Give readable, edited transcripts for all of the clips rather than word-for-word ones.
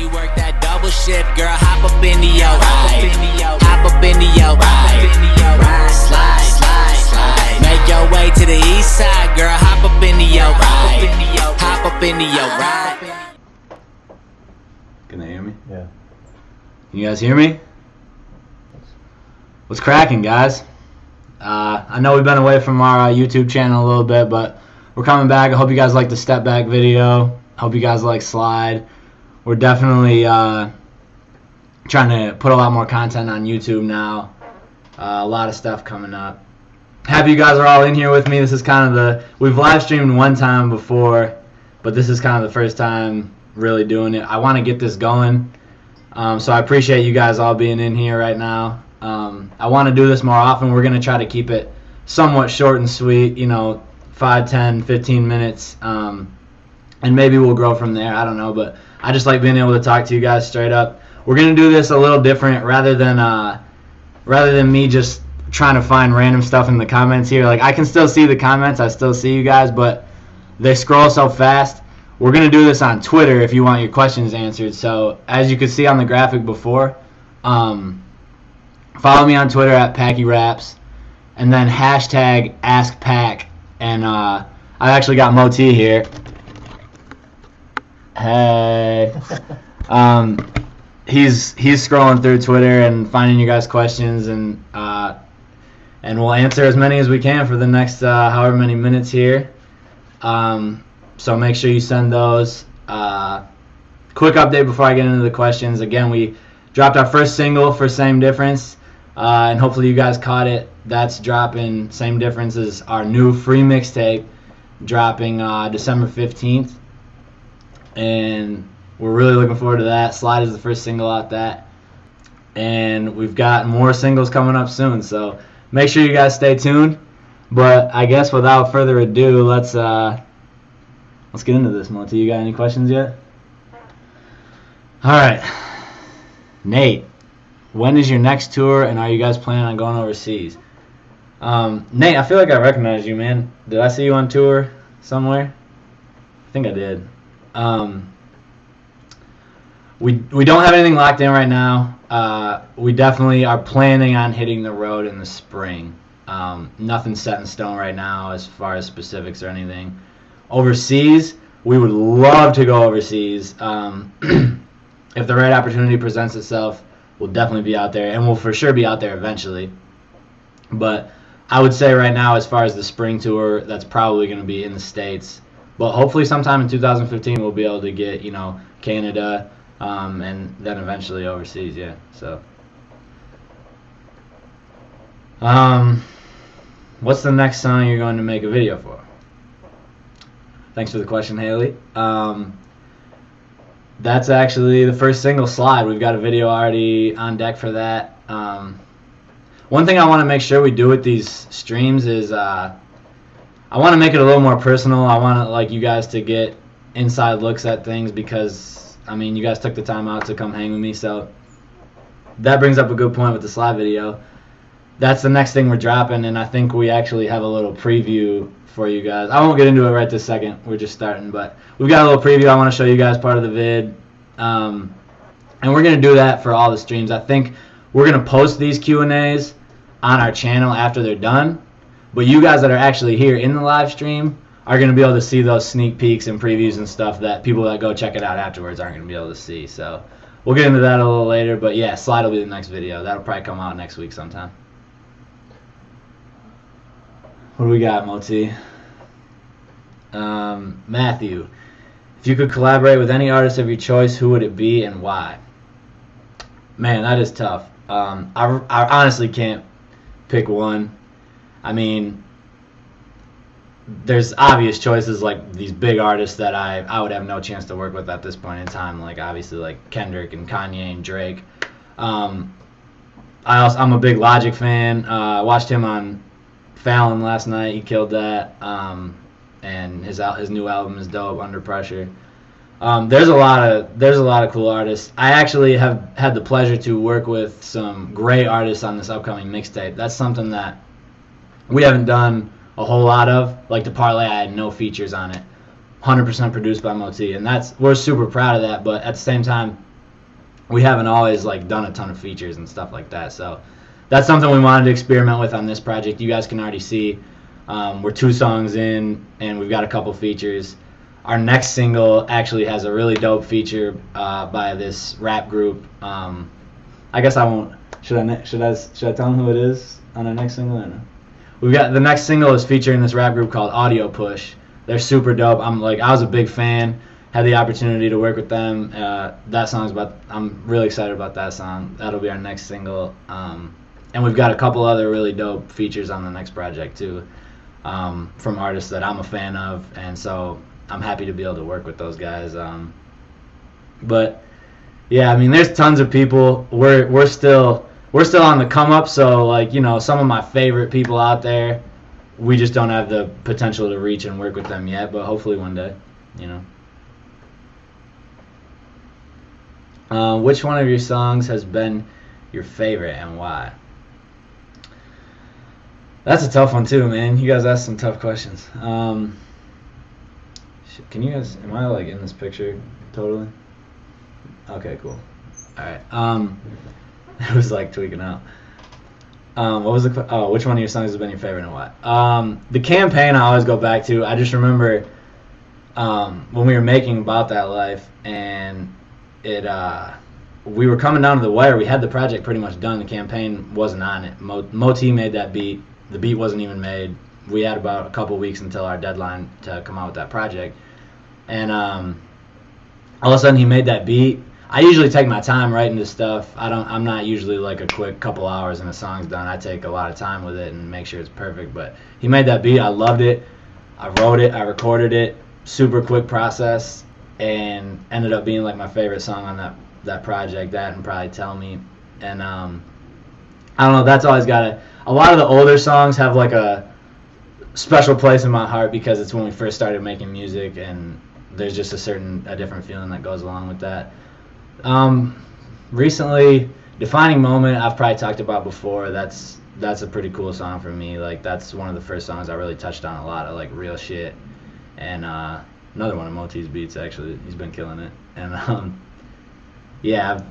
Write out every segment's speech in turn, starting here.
you work that double shift, girl, hop up into your ride. Hop up into your ride. Slide, slide, slide. Make your way to the east side, girl, hop up into your ride. Hop up into your ride. Can they hear me? Yeah. Can you guys hear me? What's cracking, guys? I know we've been away from our YouTube channel a little bit, but we're coming back. I hope you guys like the step back video. I hope you guys like Slide. We're definitely trying to put a lot more content on YouTube now. A lot of stuff coming up. Happy you guys are all in here with me. This is kind of we've live streamed one time before, but this is kind of the first time really doing it. I want to get this going, so I appreciate you guys all being in here right now. I want to do this more often. We're going to try to keep it somewhat short and sweet, 5, 10, 15 minutes, and maybe we'll grow from there. I don't know, but I just like being able to talk to you guys straight up. We're going to do this a little different rather than me just trying to find random stuff in the comments here. Like, I can still see the comments. I still see you guys, but they scroll so fast. We're going to do this on Twitter if you want your questions answered. So, as you could see on the graphic before, follow me on Twitter at Packy Raps, and then hashtag AskPack. And I've actually got Moe-T here. Hey. He's scrolling through Twitter and finding you guys' questions, and we'll answer as many as we can for the next however many minutes here. So make sure you send those. Quick update before I get into the questions. Again, we dropped our first single for Same Difference, and hopefully you guys caught it. That's dropping. Same Difference is our new free mixtape, dropping December 15th. And we're really looking forward to that. Slide is the first single out that. And we've got more singles coming up soon, so make sure you guys stay tuned. But I guess without further ado, let's get into this. Moe-T, you got any questions yet? All right. Nate, when is your next tour, and are you guys planning on going overseas? Nate, I feel like I recognize you, man. Did I see you on tour somewhere? I think I did. We don't have anything locked in right now. We definitely are planning on hitting the road in the spring. Nothing set in stone right now as far as specifics or anything. Overseas, we would love to go overseas. If the right opportunity presents itself, we'll definitely be out there, and we'll for sure be out there eventually. But I would say right now, as far as the spring tour, that's probably going to be in the States. But hopefully sometime in 2015 we'll be able to get, Canada, and then eventually overseas, yeah. So, what's the next song you're going to make a video for? Thanks for the question, Haley. That's actually the first single, Slide. We've got a video already on deck for that. One thing I want to make sure we do with these streams is I want to make it a little more personal. I want you guys to get inside looks at things because, you guys took the time out to come hang with me. So that brings up a good point with the Slide video. That's the next thing we're dropping, and I think we actually have a little preview for you guys. I won't get into it right this second. We're just starting, but we've got a little preview. I want to show you guys part of the vid, and we're going to do that for all the streams. I think we're going to post these Q&As on our channel after they're done, but you guys that are actually here in the live stream are going to be able to see those sneak peeks and previews and stuff that people that go check it out afterwards aren't going to be able to see. So we'll get into that a little later, but yeah, Slide will be the next video. That'll probably come out next week sometime. What do we got, Moe-T? Matthew, if you could collaborate with any artist of your choice, who would it be and why? Man, that is tough. I honestly can't pick one. There's obvious choices like these big artists that I would have no chance to work with at this point in time, like obviously like Kendrick and Kanye and Drake. I'm a big Logic fan. Watched him on Fallon last night. He killed that. And his new album is dope, Under Pressure. There's a lot of cool artists. I actually have had the pleasure to work with some great artists on this upcoming mixtape. That's something that we haven't done a whole lot of. Like the Parlay, I had no features on it. 100% produced by Moe-T, and we're super proud of that. But at the same time, we haven't always like done a ton of features and stuff like that. So that's something we wanted to experiment with on this project. You guys can already see we're 2 songs in, and we've got a couple features. Our next single actually has a really dope feature by this rap group. I guess I won't. Should I tell them who it is on our next single? I know. We've got the next single is featuring this rap group called Audio Push. They're super dope. I was a big fan. Had the opportunity to work with them. I'm really excited about that song. That'll be our next single. And we've got a couple other really dope features on the next project too, from artists that I'm a fan of, and so I'm happy to be able to work with those guys. But yeah, I mean, there's tons of people. We're still on the come up. So like, you know, some of my favorite people out there, we just don't have the potential to reach and work with them yet. But hopefully one day, you know. Which one of your songs has been your favorite and why? That's a tough one too, man. You guys asked some tough questions. Can you guys? Am I like in this picture totally? Okay, cool. All right. It was like tweaking out. What was the? Which one of your songs has been your favorite and why? The campaign I always go back to. I just remember when we were making About That Life, and we were coming down to the wire. We had the project pretty much done. The campaign wasn't on it. Moe-T made that beat. The beat wasn't even made. We had about a couple weeks until our deadline to come out with that project. And all of a sudden he made that beat. I usually take my time writing this stuff. I'm not usually like a quick couple hours and a song's done. I take a lot of time with it and make sure it's perfect. But he made that beat. I loved it. I wrote it. I recorded it. Super quick process. And ended up being like my favorite song on that project. That and probably Tell Me. And I don't know, that's always got a lot of the older songs have like a special place in my heart because it's when we first started making music, and there's just a different feeling that goes along with that. Recently, Defining Moment I've probably talked about before. That's a pretty cool song for me. Like, that's one of the first songs I really touched on a lot of like real shit. And another one of Moe-T's beats, actually. He's been killing it. And yeah,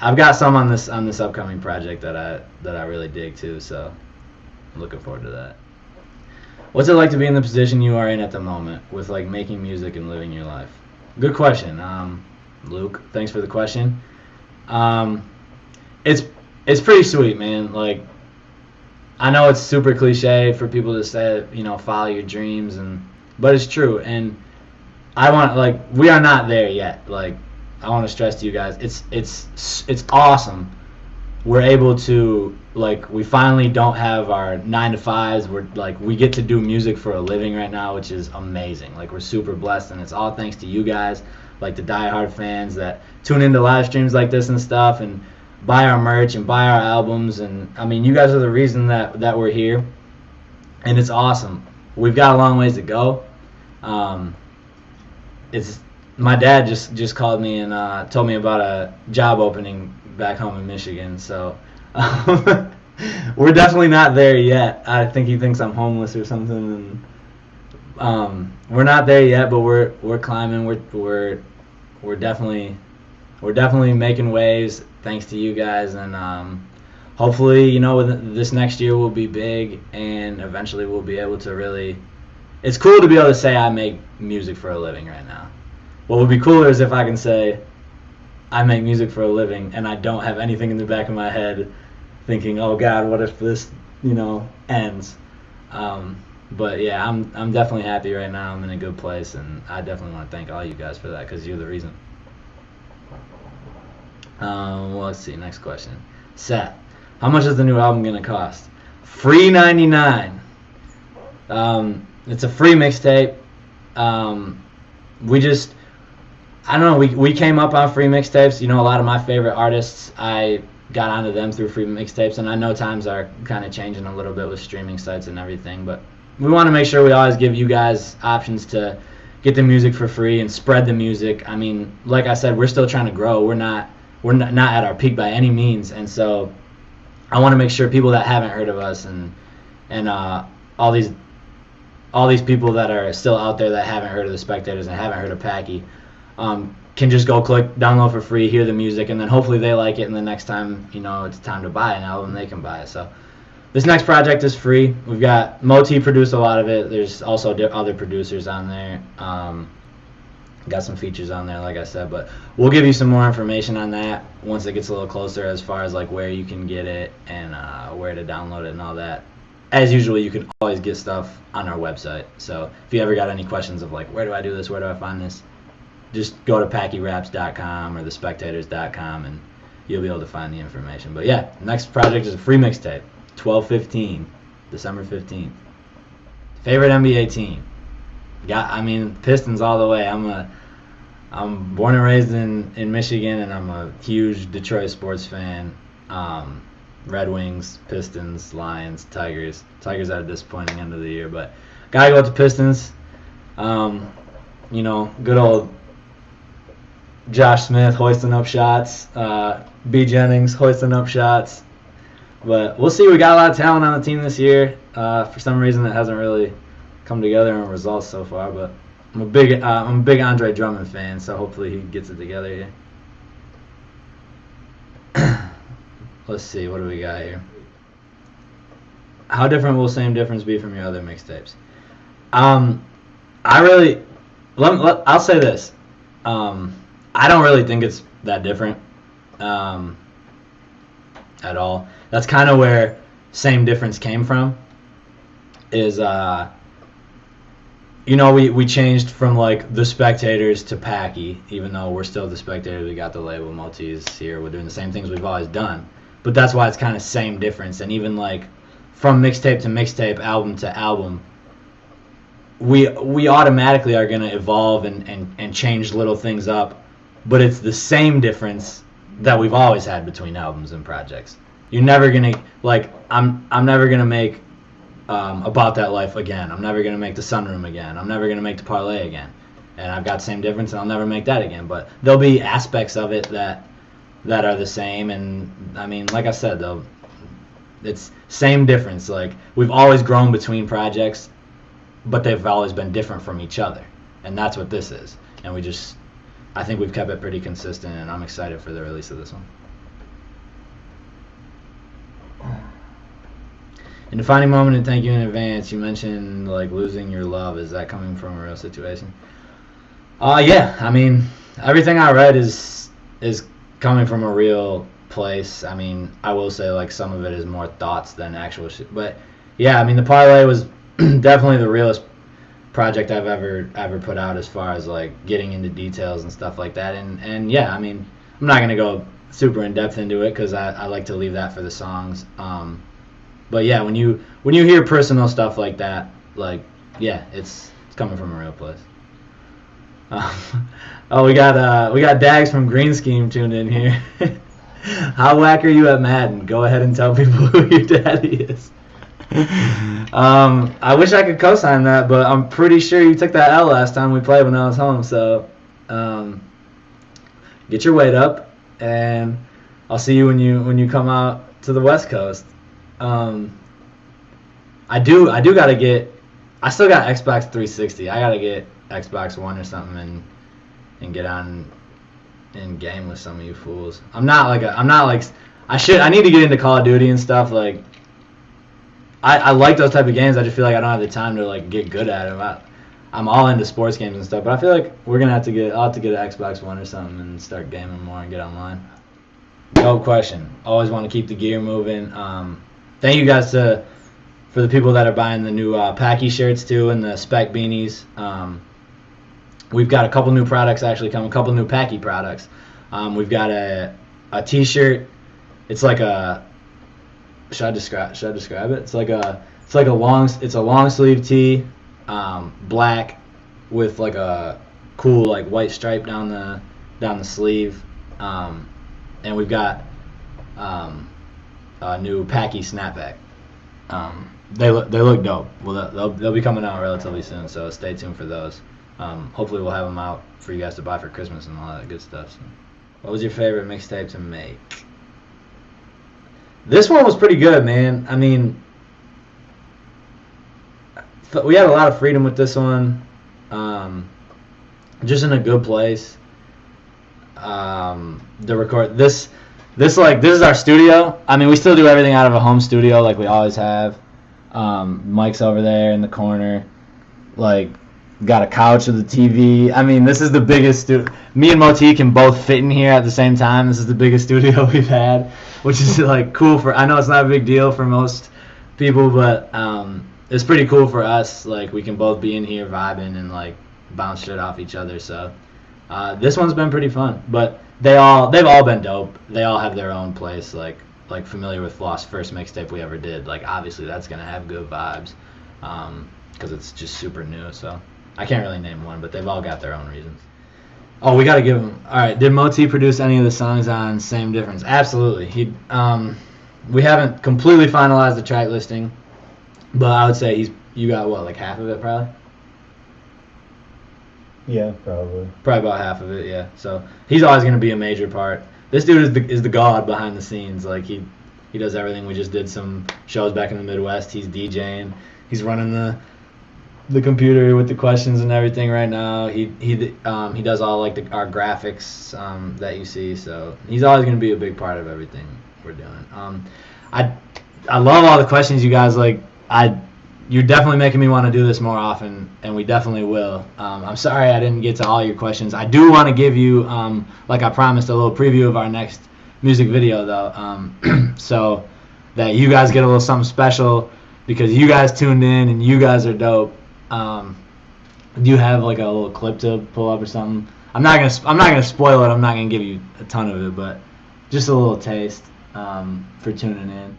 I've got some on this upcoming project that I really dig too, so I'm looking forward to that. What's it like to be in the position you are in at the moment with like making music and living your life? Good question, Luke. Thanks for the question. It's pretty sweet, man. Like, I know it's super cliche for people to say, you know, follow your dreams, but it's true. And we are not there yet. Like, I want to stress to you guys, it's awesome. We're able to, like, we finally don't have our 9-to-5s. We're like, we get to do music for a living right now, which is amazing. Like, we're super blessed, and it's all thanks to you guys, like the diehard fans that tune into live streams like this and stuff, and buy our merch and buy our albums. And I mean, you guys are the reason that we're here, and it's awesome. We've got a long ways to go. My dad just called me and told me about a job opening back home in Michigan. So we're definitely not there yet. I think he thinks I'm homeless or something. And we're not there yet, but we're climbing. We're definitely making waves thanks to you guys. And hopefully, you know, this next year will be big, and eventually we'll be able to really. It's cool to be able to say I make music for a living right now. What would be cooler is if I can say I make music for a living and I don't have anything in the back of my head thinking, oh God, what if this, you know, ends. But yeah, I'm definitely happy right now. I'm in a good place, and I definitely want to thank all you guys for that, because you're the reason. Well, let's see, next question. Seth, how much is the new album gonna cost? Free 99. It's a free mixtape. I don't know, we came up on free mixtapes. You know, a lot of my favorite artists, I got onto them through free mixtapes, and I know times are kind of changing a little bit with streaming sites and everything, but we want to make sure we always give you guys options to get the music for free and spread the music. I mean, like I said, we're still trying to grow. We're not at our peak by any means, and so I want to make sure people that haven't heard of us and all these people that are still out there that haven't heard of the Specktators and haven't heard of Packy, can just go click download for free, hear the music, and then hopefully they like it, and the next time, you know, it's time to buy an album, they can buy it. So this next project is free. We've got Moe-T produced a lot of it. There's also other producers on there. Got some features on there, like I said, but we'll give you some more information on that once it gets a little closer, as far as like where you can get it and where to download it and all that. As usual, you can always get stuff on our website. So if you ever got any questions of like, where do I do this, where do I find this, just go to packyraps.com or thespecktators.com and you'll be able to find the information. But yeah, next project is a free mixtape, 12/15, December 15th. Favorite NBA team? Pistons all the way. I'm born and raised in Michigan, and I'm a huge Detroit sports fan. Red Wings, Pistons, Lions, Tigers. Tigers had a disappointing end of the year, but gotta go with the Pistons. You know, good old Josh Smith hoisting up shots. B. Jennings hoisting up shots. But we'll see. We got a lot of talent on the team this year. For some reason, that hasn't really come together in results so far. But I'm a big Andre Drummond fan, so hopefully he gets it together here. Let's see, what do we got here? How different will Same Difference be from your other mixtapes? I'll say this. I don't really think it's that different at all. That's kind of where Same Difference came from. Is you know, we changed from like the Specktators to Packy, even though we're still the Specktators. We got the label, Moe-T's here. We're doing the same things we've always done. But that's why it's kind of Same Difference. And even like from mixtape to mixtape, album to album, we automatically are going to evolve and change little things up. But it's the same difference that we've always had between albums and projects. You're never going to, like, I'm never going to make About That Life again. I'm never going to make The Sunroom again. I'm never going to make The Parlay again. And I've got Same Difference, and I'll never make that again. But there'll be aspects of it that are the same. And, I mean, like I said, though, it's Same Difference. Like, we've always grown between projects, but they've always been different from each other. And that's what this is. And I think we've kept it pretty consistent, and I'm excited for the release of this one. In defining moment, and thank you in advance, you mentioned like losing your love. Is that coming from a real situation? Yeah. I mean, everything I read is coming from a real place. I mean, I will say like some of it is more thoughts than actual shit. But yeah, I mean, the Parlay was definitely the realest project I've ever put out as far as like getting into details and stuff like that. And yeah, I mean, I'm not gonna go super in depth into it because I like to leave that for the songs. But yeah, when you hear personal stuff like that, like yeah, it's coming from a real place. Oh, we got Dags from Green Scheme tuned in here. How whack are you at Madden? Go ahead and tell people who your daddy is. I wish I could co-sign that, but I'm pretty sure you took that L last time we played when I was home. So get your weight up, and I'll see you when you come out to the West Coast. I gotta get. I still got Xbox 360. I gotta get Xbox One or something and get on in game with some of you fools. I need to get into Call of Duty and stuff. Like I like those type of games. I just feel like I don't have the time to like get good at them. I'm all into sports games and stuff, but I feel like I'll have to get an Xbox One or something and start gaming more and get online. No question. Always want to keep the gear moving. Thank you guys for the people that are buying the new Packy shirts too and the Speck beanies. We've got a couple new products actually coming, a couple new Packy products. We've got a T-shirt. It's like a should I describe it? It's a long sleeve tee, black with like a cool like white stripe down the sleeve, and we've got a new Packy snapback. They look dope. Well, they'll be coming out relatively soon, so stay tuned for those. Hopefully we'll have them out for you guys to buy for Christmas and all that good stuff. So. What was your favorite mixtape to make? This one was pretty good, man. I mean, we had a lot of freedom with this one. Just in a good place. the record this is our studio. I mean, we still do everything out of a home studio like we always have. Mike's over there in the corner, like got a couch with a TV. I mean, this is the biggest studio. Me and Moe-T can both fit in here at the same time. This is the biggest studio we've had, which is like cool for. I know it's not a big deal for most people, but it's pretty cool for us. Like we can both be in here vibing and like bounce shit off each other. So this one's been pretty fun. But they've all been dope. They all have their own place. Like familiar with Floss' first mixtape we ever did. Like obviously that's gonna have good vibes because it's just super new. So I can't really name one, but they've all got their own reasons. Oh, we gotta give them. All right, did Moe-T produce any of the songs on Same Difference? Absolutely. He we haven't completely finalized the track listing, but I would say you got what, like half of it probably? Yeah, probably. Probably about half of it, yeah. So he's always gonna be a major part. This dude is the god behind the scenes. Like he does everything. We just did some shows back in the Midwest. He's DJing. He's running the computer with the questions and everything right now. He does all like our graphics that you see. So he's always gonna be a big part of everything we're doing. I love all the questions you guys like. You're definitely making me want to do this more often, and we definitely will. I'm sorry I didn't get to all your questions. I do want to give you, like I promised, a little preview of our next music video, though, so that you guys get a little something special because you guys tuned in and you guys are dope. Do you have like a little clip to pull up or something? I'm not gonna spoil it. I'm not gonna give you a ton of it, but just a little taste for tuning in.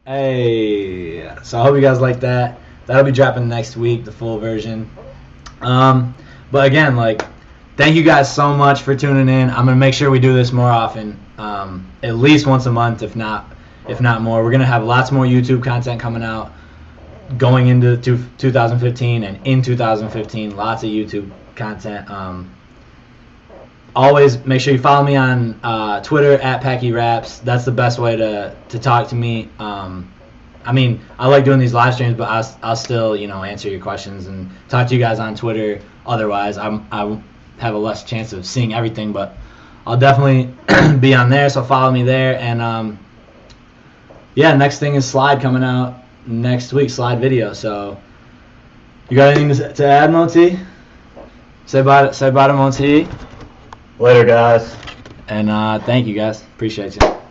Hey, so I hope you guys like that. That'll be dropping next week, the full version. But again, like, thank you guys so much for tuning in. I'm gonna make sure we do this more often, at least once a month, if not more. We're gonna have lots more YouTube content coming out going into 2015 and in 2015. Lots of YouTube content. Always make sure you follow me on Twitter at Packy Raps. That's the best way to talk to me. I mean, I like doing these live streams, but I'll still answer your questions and talk to you guys on Twitter. Otherwise, I have a less chance of seeing everything, but I'll definitely be on there. So follow me there. And yeah, next thing is Slide coming out next week. Slide video. So you got anything to add, Moe-T? Say bye to Moe-T. Later, guys. And thank you guys. Appreciate you.